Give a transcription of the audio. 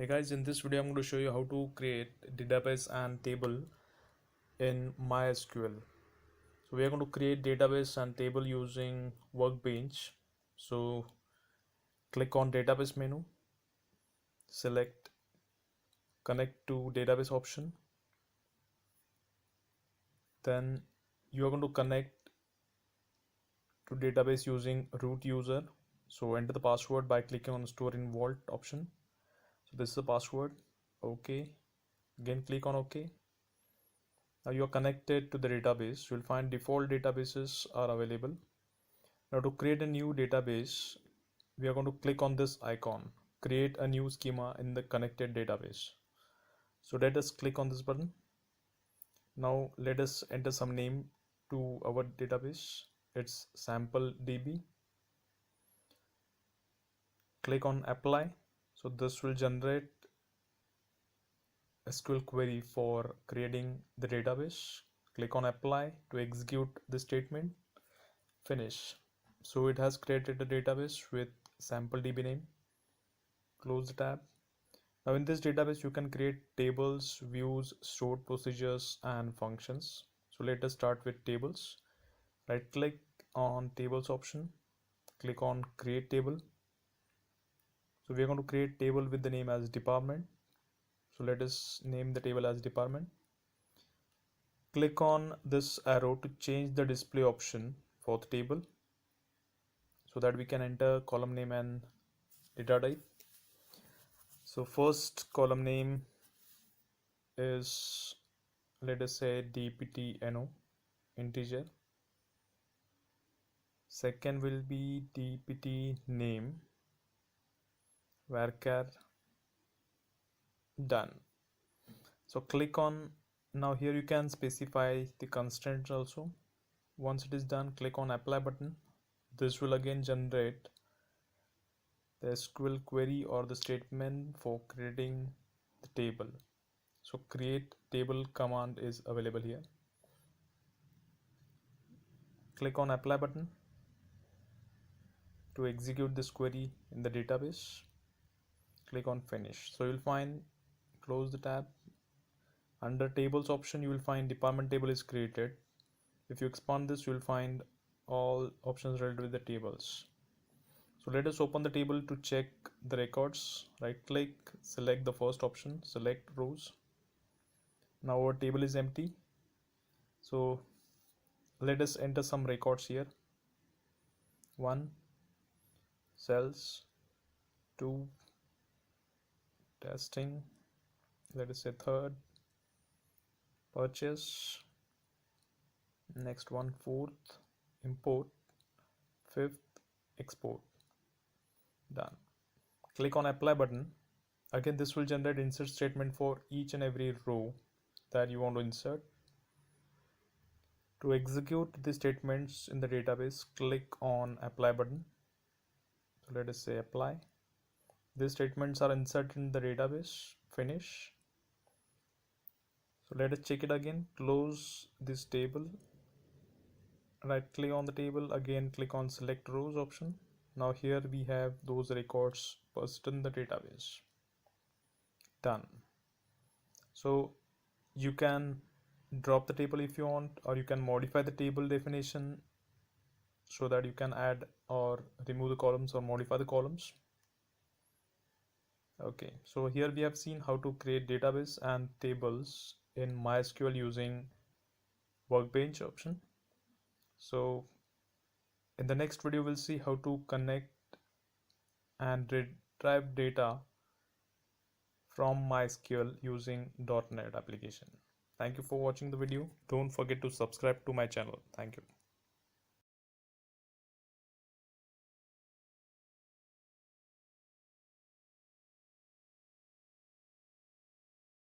Hey guys, in this video I'm going to show you how to create database and table in MySQL. So we are going to create database and table using Workbench. So click on database menu, select connect to database option. Then you are going to connect to database using root user. So enter the password by clicking on store in vault option. So this is the password. Okay. Again click on OK. Now you are connected to the database. You'll find default databases are available. Now to create a new database, we are going to click on this icon, create a new schema in the connected database. So let us click on this button. Now let us enter some name to our database. It's sample DB. Click on apply. So this will generate SQL query for creating the database. Click on apply to execute the statement. Finish. So it has created a database with sample DB name. Close the tab. Now in this database you can create tables, views, stored procedures and functions. So let us start with tables. Right click on tables option, click on create table. So we are going to create table with the name as department. So let us name the table as department. Click on this arrow to change the display option for the table so that we can enter column name and data type. So first column name is, let us say, dptno integer. Second will be dpt name varchar. Done. So click on, now here you can specify the constraints also. Once it is done, click on apply button. This will again generate the SQL query or the statement for creating the table. So create table command is available here. Click on apply button to execute this query in the database. Click on finish. So you'll find, close the tab. Under tables option you will find department table is created. If you expand this you will find all options related with the tables. So let us open the table to check the records. Right click, select the first option, select rows. Now our table is empty. So let us enter some records here. 1 cells, 2 testing, let us say third purchase, next one fourth import, fifth export. Done. Click on apply button. Again this will generate insert statement for each and every row that you want to insert. To execute the statements in the database, click on apply button. So let us say apply. These statements are inserted in the database. Finish. So let us check it again. Close this table. Right click on the table, again click on select rows option. Now here we have those records posted in the database. Done. So you can drop the table if you want, or you can modify the table definition so that you can add or remove the columns or modify the columns. Okay, so here we have seen how to create database and tables in MySQL using Workbench option. So in the next video we'll see how to connect and retrieve data from MySQL using .NET application. Thank you for watching the video. Don't forget to subscribe to my channel. Thank you.